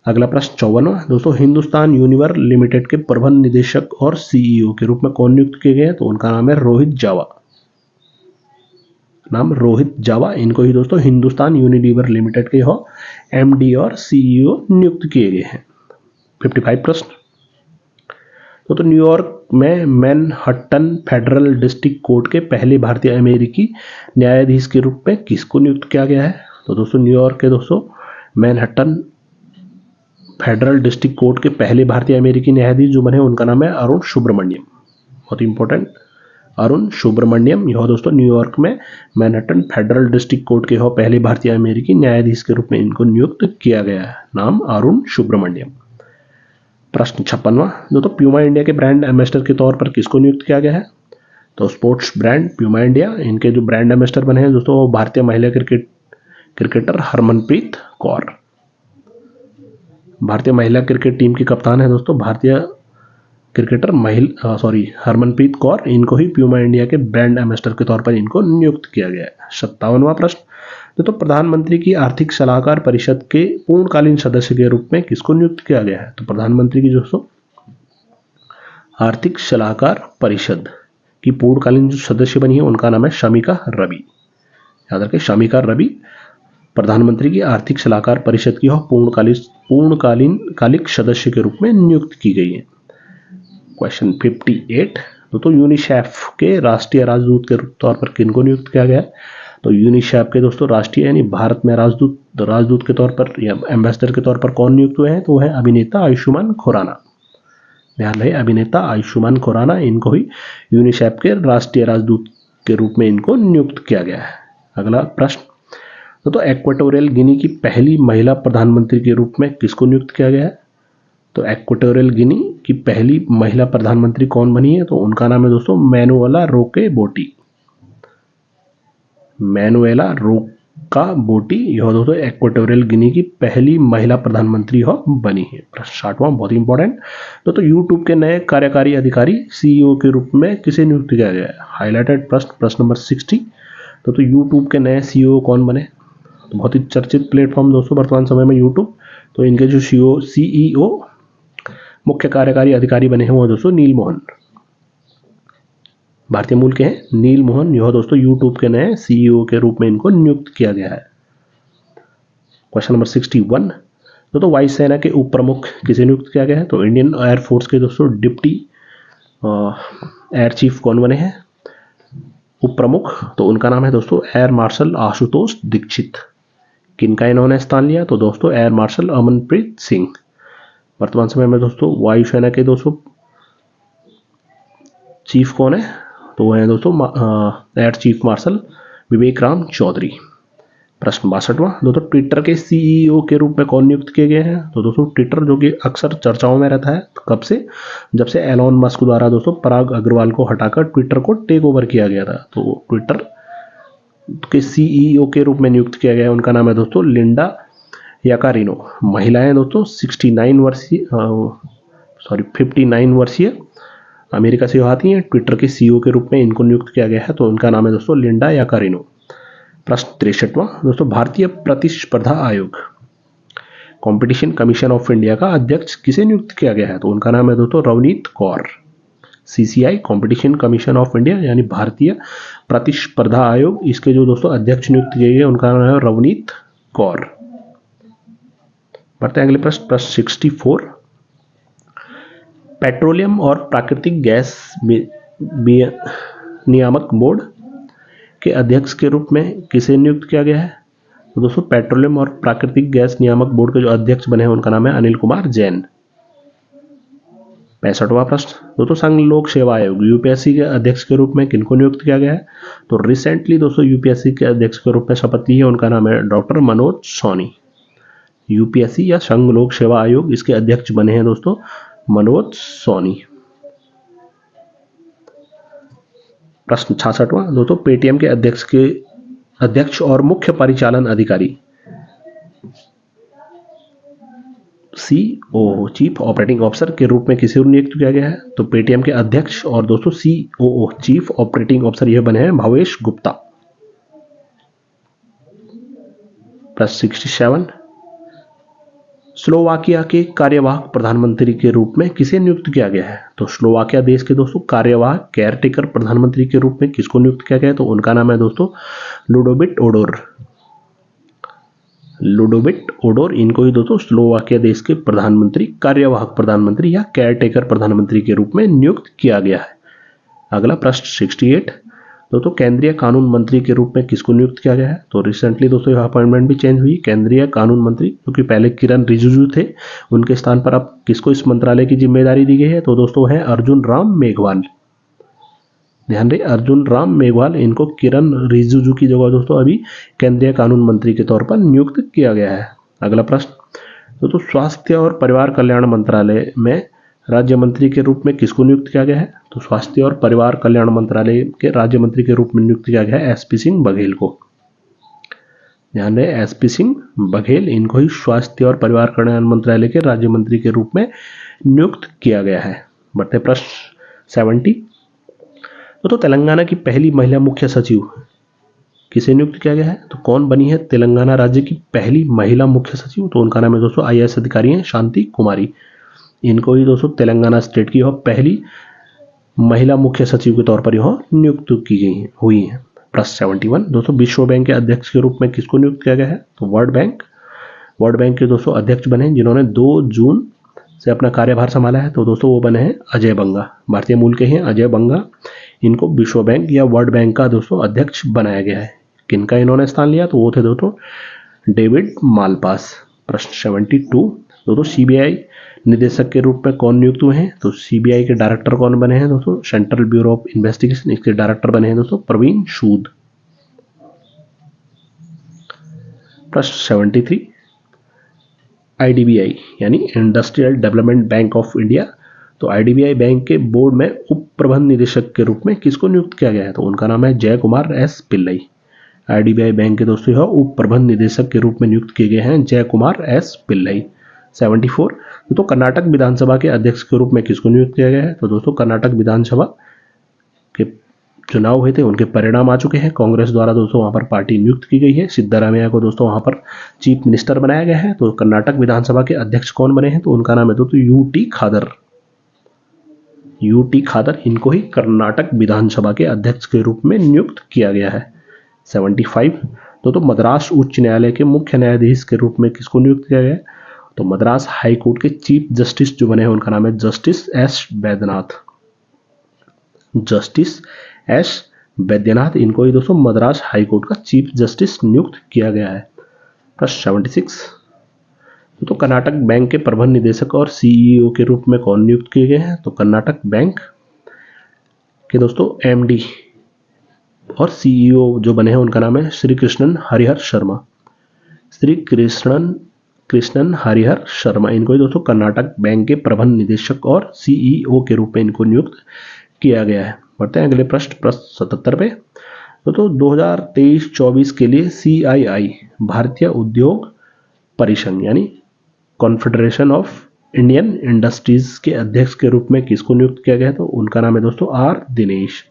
A: अगला प्रश्न 54वां, दोस्तों हिंदुस्तान यूनिवर लिमिटेड के प्रबंध निदेशक और सीईओ के रूप में कौन नियुक्त किए गए? तो उनका नाम है रोहित जावा। नाम रोहित जावा, इनको ही दोस्तों हिंदुस्तान यूनिलीवर लिमिटेड के हो एमडी और सीईओ नियुक्त किए गए हैं। 55 प्रश्न, तो न्यूयॉर्क में मैनहट्टन फेडरल डिस्ट्रिक्ट कोर्ट के पहले भारतीय अमेरिकी न्यायाधीश के रूप में किसको नियुक्त किया गया है? तो दोस्तों न्यूयॉर्क के दोस्तों मैनहट्टन फेडरल डिस्ट्रिक्ट कोर्ट के पहले भारतीय अमेरिकी न्यायाधीश जो बने उनका नाम है अरुण सुब्रमण्यम। बहुत इंपॉर्टेंट, अरुण सुब्रमण्यम, यह दोस्तों न्यूयॉर्क में मैनहट्टन फेडरल डिस्ट्रिक्ट कोर्ट के पहले भारतीय अमेरिकी न्यायाधीश के रूप में इनको नियुक्त किया गया है। नाम अरुण सुब्रमण्यम। प्रश्न 56वां, दोस्तों प्यूमा इंडिया के ब्रांड एम्बेसडर के तौर पर किसको नियुक्त किया गया है? तो स्पोर्ट्स ब्रांड प्यूमा इंडिया, इनके जो ब्रांड एम्बेसडर बने हैं दोस्तों वो भारतीय महिला क्रिकेटर हरमनप्रीत कौर। भारतीय महिला क्रिकेट टीम की कप्तान है दोस्तों भारतीय क्रिकेटर हरमनप्रीत कौर, इनको ही प्यूमा इंडिया के ब्रांड एम्बेसडर के तौर पर इनको नियुक्त किया गया है। 57वां प्रश्न, तो प्रधानमंत्री की आर्थिक सलाहकार परिषद के पूर्णकालीन सदस्य के रूप में किसको नियुक्त किया गया है? तो प्रधानमंत्री की दोस्तों आर्थिक सलाहकार परिषद की पूर्णकालीन जो सदस्य बनी है उनका नाम है शमिका रवि। याद रखें, शमिका रवि प्रधानमंत्री की आर्थिक सलाहकार परिषद की पूर्णकालिक सदस्य के रूप में नियुक्त की गई है। क्वेश्चन 58, तो यूनिसेफ के राष्ट्रीय राजदूत के तौर पर किनको नियुक्त किया गया? तो यूनिसेफ के दोस्तों राष्ट्रीय यानी भारत में राजदूत के तौर पर या एम्बेसडर के तौर पर कौन नियुक्त हुए हैं? तो है अभिनेता आयुष्मान खुराना। ध्यान रहे, अभिनेता आयुष्मान खुराना, इनको ही यूनिसेफ के राष्ट्रीय राजदूत के रूप में इनको नियुक्त किया गया है। अगला प्रश्न, तो इक्वेटोरियल गिनी की पहली महिला प्रधानमंत्री के रूप में किसको नियुक्त किया गया है? तो इक्वेटोरियल गिनी की पहली महिला प्रधानमंत्री कौन बनी है? तो उनका नाम है दोस्तों मैनुएला रोके बोटी। मैनुएला रोका बोटी, यह दोस्तों इक्वेटोरियल गिनी की पहली महिला प्रधानमंत्री बनी है। प्रश्न 60वां बहुत इंपॉर्टेंट, तो यूट्यूब के नए कार्यकारी अधिकारी सीईओ के रूप में किसे नियुक्त किया गया है? हाईलाइटेड प्रश्न नंबर 60, तो यूट्यूब के नए सीईओ कौन बने? तो बहुत ही चर्चित प्लेटफॉर्म दोस्तों वर्तमान समय में यूट्यूब। तो इनके जो CEO मुख्य कार्यकारी अधिकारी बने हैं वो दोस्तों नील मोहन, भारतीय मूल के हैं नील मोहन। यह दोस्तों यूट्यूब के नए CEO के रूप में इनको नियुक्त किया गया है। क्वेश्चन नंबर 61, दोस्तों वायुसेना के उप प्रमुख किसे नियुक्त किया गया है? तो इंडियन एयरफोर्स के दोस्तों डिप्टी एयर चीफ कौन बने हैं उप प्रमुख? तो उनका नाम है दोस्तों एयर मार्शल आशुतोष दीक्षित। किनका इन्होंने स्थान लिया? तो दोस्तों एयर मार्शल अमनप्रीत सिंह। वर्तमान समय में दोस्तों वायुसेना के दोस्तों चीफ कौन है? तो वो है दोस्तों एयर चीफ मार्शल विवेक राम चौधरी। प्रश्न 62वां, दोस्तों ट्विटर के CEO के रूप में कौन नियुक्त किए गए हैं? तो दोस्तों ट्विटर जो कि अक्सर चर्चाओं में रहता है, कब से? जब से एलॉन मस्क द्वारा दोस्तों पराग अग्रवाल को हटाकर ट्विटर को टेक ओवर किया गया था। तो ट्विटर के CEO के रूप में नियुक्त किया गया है, उनका नाम है दोस्तों लिंडा याकारिनो। महिलाएं दोस्तों 59 वर्षीय अमेरिका से आती हैं। ट्विटर के CEO के रूप में इनको नियुक्त किया गया है, तो उनका नाम है दोस्तों लिंडा याकारिनो। प्रश्न 63वां, दोस्तों भारतीय प्रतिस्पर्धा आयोग कंपटीशन कमीशन ऑफ इंडिया का अध्यक्ष किसे नियुक्त किया गया है? तो उनका नाम है दोस्तों Ravneet Kaur. CCI competition commission of India यानी भारतीय प्रतिस्पर्धा आयोग, इसके जो दोस्तों अध्यक्ष नियुक्त किए गए उनका नाम है रवनीत कौर। बढ़ते हैं अगले प्रश्न 64, पेट्रोलियम और प्राकृतिक गैस नियामक बोर्ड के अध्यक्ष के रूप में किसे नियुक्त किया गया है? तो दोस्तों पेट्रोलियम और प्राकृतिक गैस नियामक बोर्ड के जो अध्यक्ष बने हैं उनका नाम है अनिल कुमार जैन। 65वां प्रश्न, दोस्तों संघ लोक सेवा आयोग UPSC के अध्यक्ष के रूप में किनको नियुक्त किया गया है? तो रिसेंटली दोस्तों UPSC के अध्यक्ष के रूप में शपथ ली है, उनका नाम है डॉक्टर मनोज सोनी। UPSC या संघ लोक सेवा आयोग, इसके अध्यक्ष बने हैं दोस्तों मनोज सोनी। प्रश्न 66वां, दोस्तों पेटीएम के अध्यक्ष और मुख्य परिचालन अधिकारी COO चीफ ऑपरेटिंग ऑफिसर के रूप में किसे नियुक्त किया गया है? तो पेटीएम के अध्यक्ष और दोस्तों COO चीफ ऑपरेटिंग ऑफिसर यह बने हैं भावेश गुप्ता। प्रश्न 67, स्लोवाकिया के कार्यवाहक प्रधानमंत्री के रूप में किसे नियुक्त किया गया है? तो स्लोवाकिया देश के दोस्तों कार्यवाहक केयरटेकर प्रधानमंत्री के रूप में किसको नियुक्त किया गया है? तो उनका नाम है दोस्तों लुडोविट ओडोर। लुडोविट ओडोर, इनको ही दोस्तों स्लोवाकिया देश के प्रधानमंत्री, कार्यवाहक प्रधानमंत्री या केयरटेकर प्रधानमंत्री के रूप में नियुक्त किया गया है। अगला प्रश्न 68, दोस्तों केंद्रीय कानून मंत्री के रूप में किसको नियुक्त किया गया है? तो रिसेंटली दोस्तों यह अपॉइंटमेंट भी चेंज हुई। केंद्रीय कानून मंत्री, क्योंकि पहले किरण रिजिजू थे, उनके स्थान पर अब किसको इस मंत्रालय की जिम्मेदारी दी गई है? तो दोस्तों है अर्जुन राम मेघवाल। ध्यान रहे, अर्जुन राम मेघवाल, इनको किरण रिजिजू की जगह दोस्तों अभी केंद्रीय कानून मंत्री के तौर पर नियुक्त किया गया है। अगला प्रश्न, दोस्तों स्वास्थ्य और परिवार कल्याण मंत्रालय में राज्य मंत्री के रूप में किसको नियुक्त किया गया है? तो स्वास्थ्य और परिवार कल्याण मंत्रालय के राज्य मंत्री के रूप में नियुक्त किया गया है SP सिंह बघेल को। ध्यान रहे, SP सिंह बघेल, इनको ही स्वास्थ्य और परिवार कल्याण मंत्रालय के राज्य मंत्री के रूप में नियुक्त किया गया है। बढ़ते प्रश्न 70, तो तेलंगाना की पहली महिला मुख्य सचिव किसे नियुक्त किया गया है? तो कौन बनी है तेलंगाना राज्य की पहली महिला मुख्य सचिव? तो उनका नाम है दोस्तों IAS अधिकारी हैं शांति कुमारी। इनको ही दोस्तों तेलंगाना स्टेट की यह पहली महिला मुख्य सचिव के तौर पर यह नियुक्त की गई हुई है। प्रश्न 71, दोस्तों विश्व बैंक के अध्यक्ष के रूप में किसको नियुक्त किया गया है? तो वर्ल्ड बैंक के दोस्तों अध्यक्ष बने जिन्होंने 2 जून से अपना कार्यभार संभाला है, तो दोस्तों वो बने हैं अजय बंगा। भारतीय मूल के हैं अजय बंगा, इनको विश्व बैंक या वर्ल्ड बैंक का दोस्तों अध्यक्ष बनाया गया है। किनका इन्होंने स्थान लिया? तो वो थे दोस्तों डेविड मालपास। प्रश्न 72, दोस्तों CBI निदेशक के रूप में कौन नियुक्त हुए हैं? तो CBI के डायरेक्टर कौन बने हैं दोस्तों? सेंट्रल ब्यूरो ऑफ इन्वेस्टिगेशन, इसके डायरेक्टर बने हैं दोस्तों प्रवीण सूद। प्रश्न 73, IDBI यानी industrial development bank of India, तो IDBI बैंक के बोर्ड में उप प्रबंध निदेशक के रूप में किसको नियुक्त किया गया है? तो उनका नाम है जय Kumar S Pillai. IDBI bank के दोस्तों यह उप प्रबंध निदेशक के रूप में नियुक्त किए गए हैं जय कुमार S पिल्लई। 74, तो कर्नाटक विधानसभा के अध्यक्ष के रूप में किसको नियुक्त किया गया है? तो दोस्तों कर्नाटक विधानसभा के चुनाव हुए थे उनके परिणाम आ चुके हैं। कांग्रेस द्वारा दोस्तों वहां पर पार्टी नियुक्त की गई है। सिद्धारामैया को दोस्तों वहां पर चीफ मिनिस्टर बनाया गया है। तो कर्नाटक विधानसभा के अध्यक्ष कौन बने हैं, तो उनका नाम है दोस्तों यूटी खादर। यूटी खादर, इनको ही कर्नाटक विधानसभा के अध्यक्ष के रूप में नियुक्त किया गया है। 75 तो मद्रास उच्च न्यायालय के मुख्य न्यायाधीश के रूप में किसको नियुक्त किया गया है, तो मद्रास हाई कोर्ट के चीफ जस्टिस जो बने हैं उनका नाम है justice S Vaidyanath. Justice S Vaidyanath, इनको ही दोस्तों मद्रास हाई कोर्ट का चीफ जस्टिस नियुक्त किया गया है। प्रश्न 76 तो कर्नाटक बैंक के प्रबंध निदेशक और सीईओ के रूप में कौन नियुक्त किए गए हैं, तो कर्नाटक बैंक के दोस्तों एमडी और सीईओ जो बने हैं उनका नाम है श्री कृष्णन हरिहर शर्मा। श्री कृष्णन हरिहर शर्मा, इनको ही दोस्तों कर्नाटक बैंक के प्रबंध निदेशक और सीईओ के रूप में इनको नियुक्त किया गया है। बढ़ते हैं अगले प्रश्न 77 पे। तो 2023-24 के लिए CII भारतीय उद्योग परिसंघ यानी कॉन्फेडरेशन ऑफ इंडियन इंडस्ट्रीज के अध्यक्ष के रूप में किसको नियुक्त किया गया है, तो उनका नाम है दोस्तों आर दिनेश।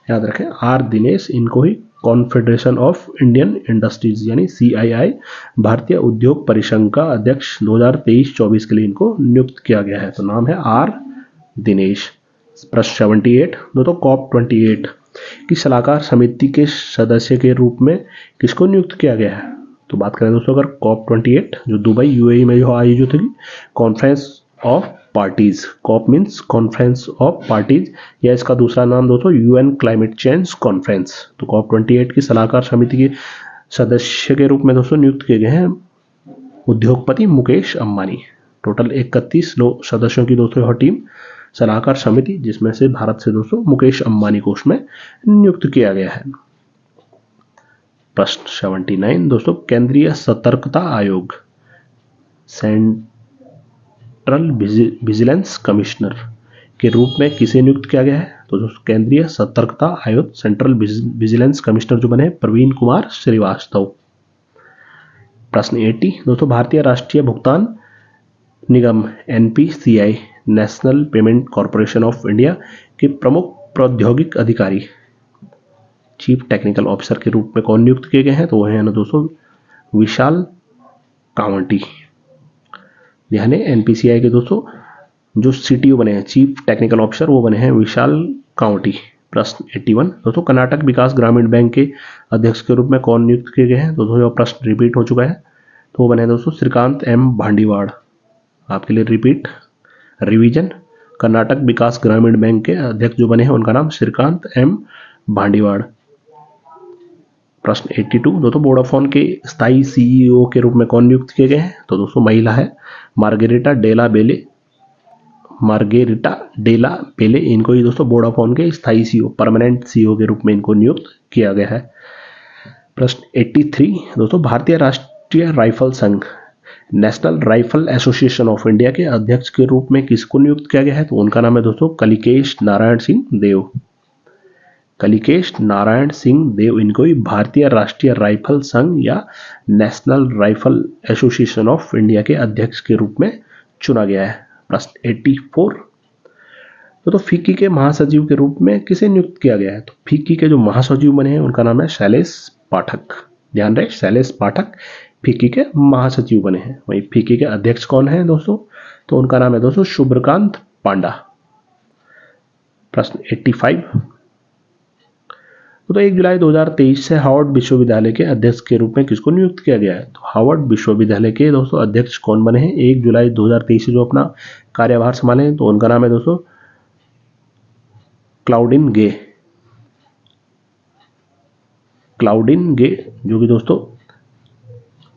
A: याद रखें आर दिनेश, इनको ही कॉन्फेडरेशन ऑफ इंडियन इंडस्ट्रीज यानी CII भारतीय उद्योग परिसंघ का अध्यक्ष 2023-24 के लिए इनको नियुक्त किया गया है। तो नाम है आर दिनेश। प्रश्न 78 दोस्तों COP28 की सलाहकार समिति के सदस्य के रूप में किसको नियुक्त किया गया है, तो बात करें दोस्तों अगर COP28 जो दुबई UAE में जो आयोजित हुई conference of parties, COP means conference of parties, या इसका दूसरा नाम दोस्तों UN क्लाइमेट चेंज कॉन्फ्रेंस। तो COP28 की सलाहकार समिति के सदस्य के रूप में दोस्तों नियुक्त किए गए हैं उद्योगपति मुकेश अंबानी। टोटल 31 सदस्यों की दोस्तों यह टीम सलाहकार समिति, जिसमें से भारत से दोस्तों मुकेश अंबानी को उसमें नियुक्त किया गया है। प्रश्न 79 दोस्तों केंद्रीय सतर्कता आयोग सेंट्रल विजिलेंस कमिश्नर के रूप में किसे नियुक्त किया गया है, तो दोस्तों केंद्रीय सतर्कता आयोग सेंट्रल विजिलेंस कमिश्नर जो बने प्रवीण कुमार श्रीवास्तव। प्रश्न 80 दोस्तों भारतीय राष्ट्रीय भुगतान निगम NPCI national payment corporation of India के प्रमुख प्रौद्योगिक अधिकारी चीफ टेक्निकल ऑफिसर के रूप में कौन नियुक्त किए गए हैं, तो वह है ना दोस्तों विशाल कांवटी। ध्यान है NPCI के दोस्तों जो CTO बने हैं चीफ टेक्निकल ऑफिसर वो बने हैं विशाल कांवटी। प्रश्न 81 दोस्तों कर्नाटक विकास ग्रामीण बैंक के अध्यक्ष के रूप में कौन नियुक्त किए गए हैं, दोस्तों यह प्रश्न रिपीट हो चुका है, तो वो बने हैं दोस्तों श्रीकांत M भांडीवाड़। आपके लिए रिपीट रिवीजन, कर्नाटक विकास ग्रामीण बैंक के अध्यक्ष जो बने हैं उनका नाम श्रीकांत M भांडीवाड़। प्रश्न 82 दोस्तों वोडाफोन के स्थायी CEO के रूप में कौन नियुक्त किए गए हैं, तो दोस्तों महिला है मार्गेरिटा डेला बेले, इनको ही दोस्तों वोडाफोन के स्थायी CEO परमानेंट CEO के रूप में इनको नियुक्त किया गया है। प्रश्न 83 दोस्तों भारतीय राष्ट्रीय राइफल संघ national rifle association of India के अध्यक्ष के रूप में किसको नियुक्त किया गया है, तो उनका नाम है दोस्तों कलिकेश नारायण सिंह देव। कलिकेश नारायण सिंह देव, इनको ही भारतीय राष्ट्रीय राइफल संघ या national rifle association of India के अध्यक्ष के रूप में चुना गया है। प्रश्न 84 तो फिक्की के महासचिव के रूप में किसे नियुक्त किया गया है, तो फिक्की के जो महासचिव बने हैं उनका नाम है शैलेश पाठक। ध्यान रहे शैलेश पाठक फिक्की के महासचिव बने हैं। वही फिक्की के अध्यक्ष कौन है दोस्तों, तो उनका नाम है दोस्तों शुभ्रकांत पांडा। प्रश्न 85 तो 1 जुलाई 2023 से हार्वर्ड विश्वविद्यालय के अध्यक्ष के रूप में किसको नियुक्त किया गया है, तो हार्वर्ड विश्वविद्यालय के दोस्तों अध्यक्ष कौन बने हैं 1 जुलाई 2023 से जो अपना कार्यभार संभाले हैं, तो उनका नाम है दोस्तों क्लाउडिन गे जो कि दोस्तों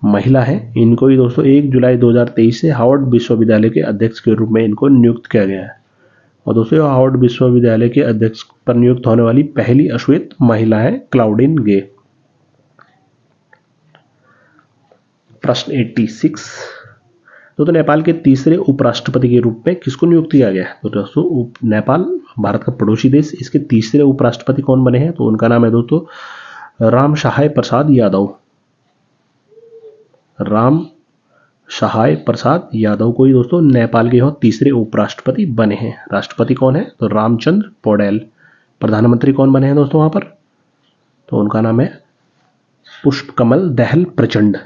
A: महिला है। इनको ही दोस्तों 1 जुलाई 2023 से हार्वर्ड विश्वविद्यालय के अध्यक्ष के रूप में इनको नियुक्त किया गया है। और दोस्तों हार्वर्ड विश्वविद्यालय के अध्यक्ष पर नियुक्त होने वाली पहली अश्वेत महिला है क्लाउडिन गे। प्रश्न 86 तो नेपाल के तीसरे उपराष्ट्रपति के रूप में किसको नियुक्त किया गया है, तो दोस्तों नेपाल भारत का पड़ोसी देश, इसके तीसरे उपराष्ट्रपति कौन बने हैं, तो उनका नाम है दोस्तों राम सहाय प्रसाद यादव को ही दोस्तों नेपाल के तीसरे उपराष्ट्रपति बने हैं। राष्ट्रपति कौन है, तो रामचंद्र पौडेल। प्रधानमंत्री कौन बने हैं दोस्तों वहां पर? तो उनका नाम है पुष्पकमल दहल प्रचंड।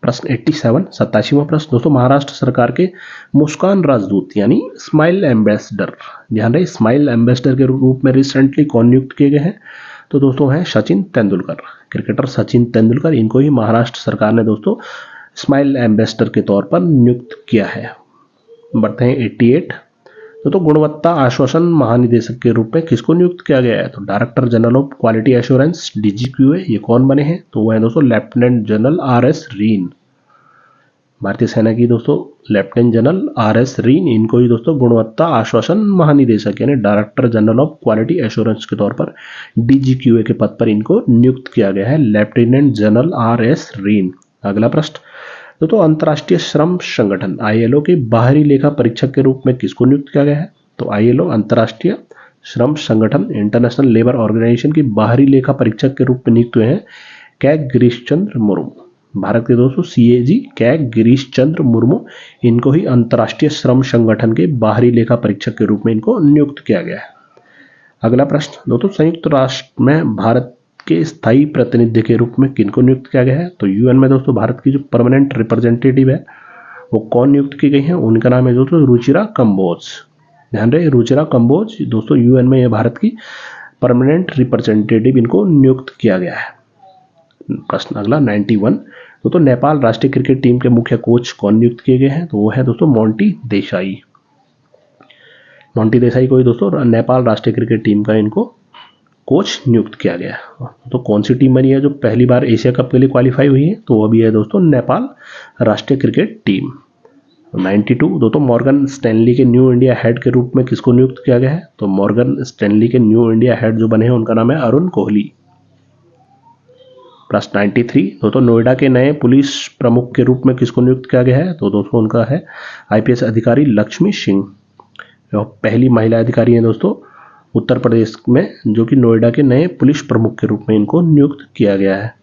A: प्रश्न 87, 87वां प्रश्न दोस्तों, महाराष्ट्र सरकार के मुस्कान राजदूत यानी स्माइल एम्बेसडर, ध्यान रहे स्माइल एम्बेसडर के रूप में रिसेंटली कौन नियुक्त किए गए हैं? तो दोस्तों है सचिन तेंदुलकर, क्रिकेटर सचिन तेंदुलकर, इनको ही महाराष्ट्र सरकार ने दोस्तों स्माइल एम्बेसडर के तौर पर नियुक्त किया है। बढ़ते हैं 88, तो गुणवत्ता आश्वासन महानिदेशक के रूप में किसको नियुक्त किया गया है? तो director general of quality assurance DGQA, ये कौन बने हैं? तो वो है दोस्तों लेफ्टिनेंट जनरल RS रीन, भारतीय सेना की दोस्तों लेफ्टिनेंट जनरल RS रीन, इनको ही दोस्तों गुणवत्ता आश्वासन महानिदेशक यानी director general of quality assurance के तौर पर DGQA के पद पर इनको नियुक्त किया गया है, लेफ्टिनेंट जनरल RS रीन। अगला प्रश्न दोस्तों, अंतर्राष्ट्रीय श्रम संगठन ILO के बाहरी लेखा परीक्षक के रूप में किसको नियुक्त किया गया है? तो ILO अंतर्राष्ट्रीय श्रम संगठन इंटरनेशनल लेबर ऑर्गेनाइजेशन की बाहरी लेखा परीक्षक के रूप में नियुक्त हुए हैं कैग गिरीश चंद्र मुर्मू, भारत के दोस्तों CAG कैग गिरीश चंद्र मुर्मू, इनको ही अंतर्राष्ट्रीय श्रम संगठन के बाहरी लेखा परीक्षक के रूप में इनको नियुक्त किया गया है। अगला प्रश्न दोस्तों, संयुक्त राष्ट्र में भारत के स्थायी प्रतिनिधि के रूप में किनको नियुक्त किया गया है? तो UN में दोस्तों भारत की जो परमानेंट रिप्रेजेंटेटिव है वो कौन नियुक्त की गई है? उनका नाम है दोस्तों रुचिरा कंबोज, ध्यान रहे रुचिरा कंबोज दोस्तों UN में ये भारत की परमानेंट रिप्रेजेंटेटिव इनको नियुक्त किया गया है। प्रश्न अगला 91, दोस्तों नेपाल राष्ट्रीय क्रिकेट टीम के मुख्य कोच कौन नियुक्त किए गए हैं? तो वो है दोस्तों मोंटी देसाई, मोंटी देसाई को ही दोस्तों नेपाल राष्ट्रीय क्रिकेट टीम का इनको कोच नियुक्त किया गया। तो कौन सी टीम बनी है जो पहली बार एशिया कप के लिए क्वालिफाई हुई है? तो वो भी है दोस्तों नेपाल राष्ट्रीय क्रिकेट टीम। 92, दोस्तों मॉर्गन स्टैनली के न्यू इंडिया हेड के रूप में किसको नियुक्त किया गया है? तो मॉर्गन स्टैनली के न्यू इंडिया हेड जो बने हैं उनका नाम है अरुण कोहली। प्रश्न 93, दोस्तों नोएडा के नए पुलिस प्रमुख के रूप में किसको नियुक्त किया गया है? तो दोस्तों उनका है IPS अधिकारी लक्ष्मी सिंह, जो पहली महिला अधिकारी हैं दोस्तों उत्तर प्रदेश में जो कि नोएडा के नए पुलिस प्रमुख के रूप में इनको नियुक्त किया गया है।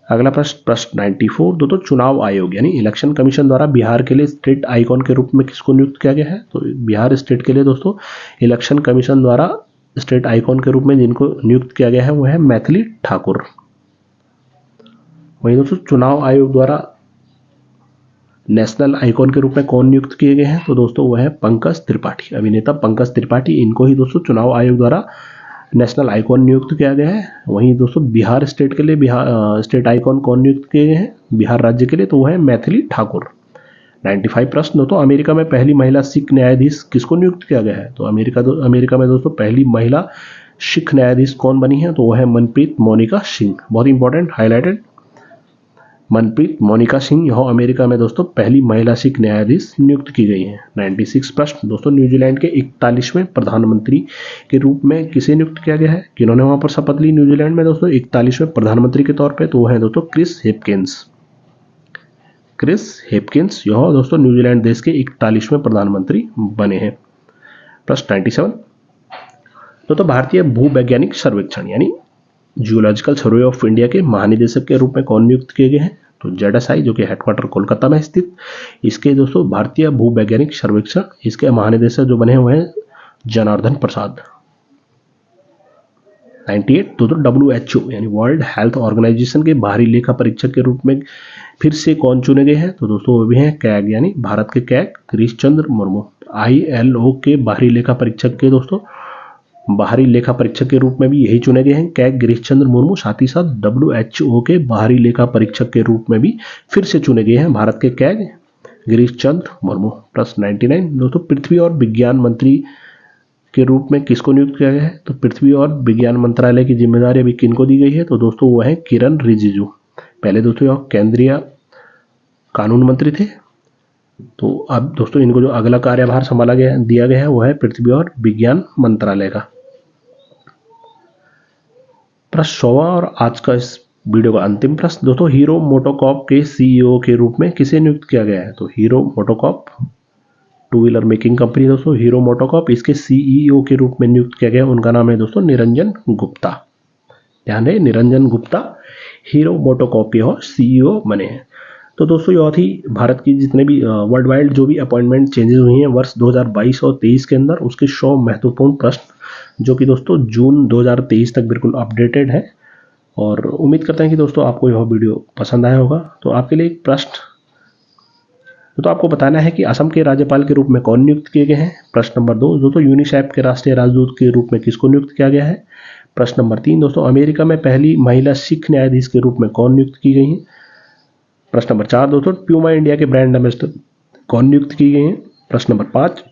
A: अगला प्रश्न 94, दोस्तों चुनाव आयोग यानी इलेक्शन कमीशन द्वारा बिहार के लिए स्टेट आइकॉन के रूप में किसको नियुक्त किया गया है? तो बिहार स्टेट के लिए दोस्तों इलेक्शन कमीशन द्वारा स्टेट आइकॉन के रूप में जिनको नियुक्त किया गया है वो है मैथिली ठाकुर। वहीं दोस्तों चुनाव आयोग द्वारा नेशनल आइकॉन के रूप में कौन नियुक्त किए गए हैं? तो दोस्तों वह है पंकज त्रिपाठी, अभिनेता पंकज त्रिपाठी, इनको ही दोस्तों चुनाव आयोग द्वारा नेशनल आइकॉन नियुक्त किया गया है। वहीं दोस्तों बिहार स्टेट के लिए स्टेट आइकॉन कौन नियुक्त किए गए हैं बिहार राज्य के लिए? तो वह है मैथिली ठाकुर। 95 प्रश्न दोस्तों, अमेरिका में पहली महिला सिख न्यायाधीश किसको नियुक्त किया गया है? तो अमेरिका में दोस्तों पहली महिला सिख न्यायाधीश कौन बनी है? तो वह है मनप्रीत मोनिका सिंह, बहुत इंपॉर्टेंट हाईलाइटेड, मनप्रीत मोनिका सिंह, यह अमेरिका में दोस्तों पहली महिला सिख न्यायाधीश नियुक्त की गई है। 96 प्रश्न दोस्तों, न्यूजीलैंड के 41वें प्रधानमंत्री के रूप में किसे नियुक्त किया गया है? किन्होंने वहां पर शपथ ली न्यूजीलैंड में दोस्तों 41वें प्रधानमंत्री के तौर पे? तो वो है दोस्तों क्रिस हेपकिंस, क्रिस हेपकिंस, यह दोस्तों न्यूजीलैंड देश के 41वें प्रधानमंत्री बने हैं। प्रश्न 97, दोस्तों भारतीय भूवैज्ञानिक सर्वेक्षण यानी जियोलॉजिकल सर्वे ऑफ इंडिया के महानिदेशक के रूप में कौन नियुक्त किए गए हैं? तो ZSI जो कि हेडक्वार्टर कोलकाता में स्थित, इसके दोस्तों भारतीय भूवैज्ञानिक सर्वेक्षण इसके महानिदेशक जो बने हुए हैं जनार्दन प्रसाद। 98, दोस्तों WHO यानी वर्ल्ड हेल्थ ऑर्गेनाइजेशन के बाहरी लेखा परीक्षक के रूप में फिर से कौन चुने गए हैं? तो दोस्तों वो भी हैं कैग यानी भारत के कैग गिरीश चंद्र मुर्मू। ILO के बाहरी लेखा परीक्षक के दोस्तों बाहरी लेखा परीक्षक के रूप में भी यही चुने गए हैं कैग गिरीश चंद्र मुर्मू, साथ ही साथ WHO के बाहरी लेखा परीक्षक के रूप में भी फिर से चुने गए हैं भारत के कैग गिरीश चंद्र मुर्मू। प्रश्न 99, दोस्तों पृथ्वी और विज्ञान मंत्री के रूप में किसको नियुक्त किया गया है? तो पृथ्वी और विज्ञान मंत्रालय की जिम्मेदारी अभी किनको दी गई है? तो दोस्तों वो है किरण रिजिजू, पहले दोस्तों यह केंद्रीय कानून मंत्री थे, तो अब दोस्तों इनको जो अगला कार्यभार संभाला दिया गया है वो है पृथ्वी और विज्ञान मंत्रालय का। प्रश्न 100 और आज का इस वीडियो का अंतिम प्रश्न दोस्तों, हीरो मोटोकॉर्प के CEO के रूप में किसे नियुक्त किया गया है? तो hero MotoCorp two wheeler making company दोस्तों हीरो मोटोकॉर्प, इसके CEO के रूप में नियुक्त किया गया, उनका नाम है दोस्तों निरंजन गुप्ता। ध्यान रहे निरंजन गुप्ता हीरो मोटोकॉर्प के CEO बने हैं। तो दोस्तों यह थी भारत की जितने भी वर्ल्ड वाइड जो भी अपॉइंटमेंट चेंजेस हुई हैं वर्ष 2022 और 23 के अंदर, उसके 100 महत्वपूर्ण प्रश्न जो कि दोस्तों जून 2023 तक बिल्कुल अपडेटेड है। और उम्मीद करते हैं कि दोस्तों आपको यह वीडियो पसंद आया होगा। तो आपके लिए एक प्रश्न, तो आपको बताना है कि असम के राज्यपाल के रूप में कौन नियुक्त किए गए हैं। प्रश्न नंबर 2 दोस्तों, यूनिसेफ के राष्ट्रीय राजदूत के रूप में किसको नियुक्त किया गया है। प्रश्न नंबर 3 दोस्तों, अमेरिका में पहली महिला सिख न्यायाधीश के रूप में कौन नियुक्त की गई है। प्रश्न नंबर 4 दोस्तों, प्यूमा इंडिया के ब्रांड एम्बेसडर कौन नियुक्त की गई हैं। प्रश्न नंबर 5,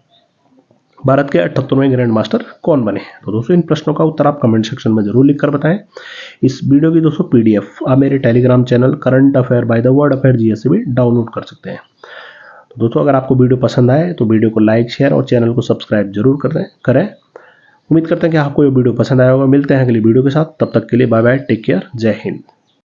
A: भारत के 78वें ग्रैंड मास्टर कौन बने। तो दोस्तों इन प्रश्नों का उत्तर आप कमेंट सेक्शन में जरूर लिखकर बताएं। इस वीडियो की दोस्तों पीडीएफ आप मेरे Telegram channel current affair by the word affair GS से भी डाउनलोड कर सकते हैं। तो दोस्तों अगर आपको वीडियो पसंद आए तो वीडियो को लाइक, शेयर और चैनल को सब्सक्राइब जरूर करें। उम्मीद करते हैं कि आपको ये वीडियो पसंद आया होगा। मिलते हैं अगली वीडियो के साथ, तब तक के लिए बाय बाय, टेक केयर, जय हिंद।